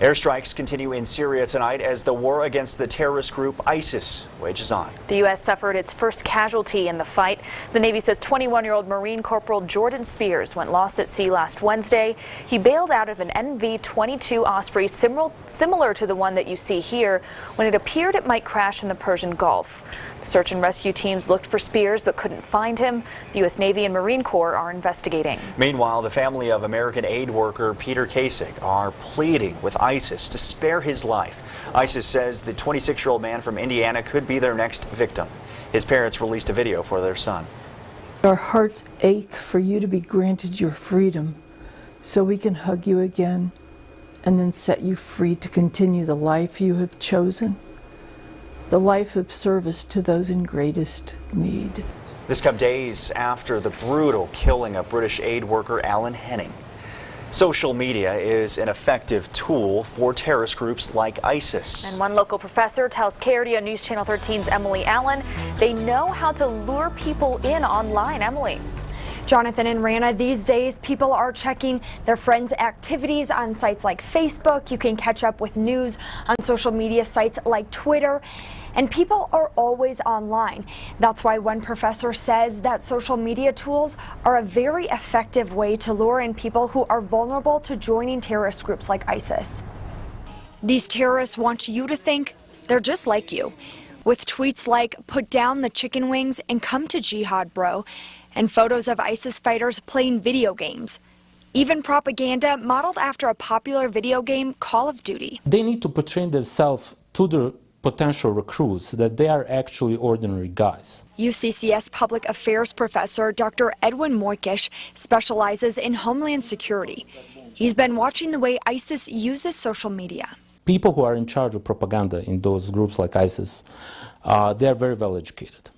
Airstrikes continue in Syria tonight as the war against the terrorist group ISIS wages on. The U.S. suffered its first casualty in the fight. The Navy says 21-year-old Marine Corporal Jordan Spears went lost at sea last Wednesday. He bailed out of an MV-22 Osprey similar to the one that you see here when it appeared it might crash in the Persian Gulf. The search and rescue teams looked for Spears but couldn't find him. The U.S. Navy and Marine Corps are investigating. Meanwhile, the family of American aid worker Peter Kasich are pleading with ISIS to spare his life. ISIS says the 26-year-old man from Indiana could be their next victim. His parents released a video for their son. Our hearts ache for you to be granted your freedom so we can hug you again and then set you free to continue the life you have chosen, the life of service to those in greatest need. This comes days after the brutal killing of British aid worker Alan Henning. Social media is an effective tool for terrorist groups like ISIS. And one local professor tells KRDO News Channel 13's Emily Allen they know how to lure people in online. Emily. Jonathan and Rana, these days people are checking their friends' activities on sites like Facebook. You can catch up with news on social media sites like Twitter. And people are always online. That's why one professor says that social media tools are a very effective way to lure in people who are vulnerable to joining terrorist groups like ISIS. These terrorists want you to think they're just like you, with tweets like, "Put down the chicken wings and come to jihad, bro," and photos of ISIS fighters playing video games. Even propaganda modeled after a popular video game, Call of Duty. They need to portray themselves to the potential recruits that they are actually ordinary guys. UCCS Public Affairs professor Dr. Edwin Moikish specializes in homeland security. He's been watching the way ISIS uses social media. People who are in charge of propaganda in those groups like ISIS, they are very well educated.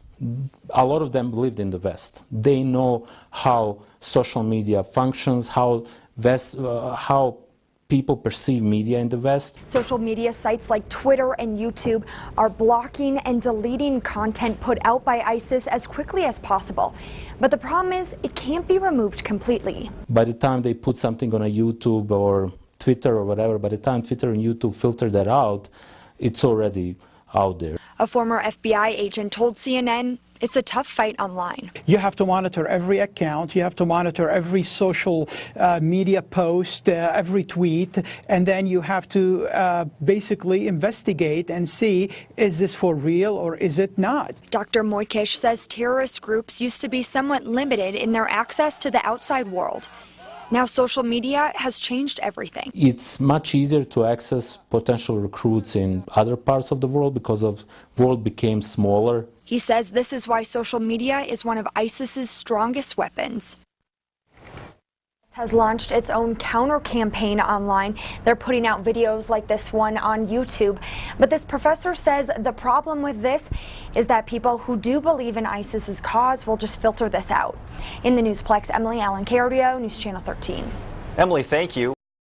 A lot of them lived in the West. They know how social media functions, how people perceive media in the West. Social media sites like Twitter and YouTube are blocking and deleting content put out by ISIS as quickly as possible. But the problem is it can't be removed completely. By the time they put something on a YouTube or Twitter or whatever, by the time Twitter and YouTube filter that out, it's already out there. A former FBI agent told CNN it's a tough fight online. You have to monitor every account, you have to monitor every social media post, every tweet, and then you have to basically investigate and see, is this for real or is it not? Dr. Moikish says terrorist groups used to be somewhat limited in their access to the outside world. Now social media has changed everything. It's much easier to access potential recruits in other parts of the world because the world became smaller. He says this is why social media is one of ISIS's strongest weapons. Has launched its own counter campaign online. They're putting out videos like this one on YouTube. But this professor says the problem with this is that people who do believe in ISIS's cause will just filter this out. In the Newsplex, Emily Allen, KRDO News Channel 13. Emily, thank you.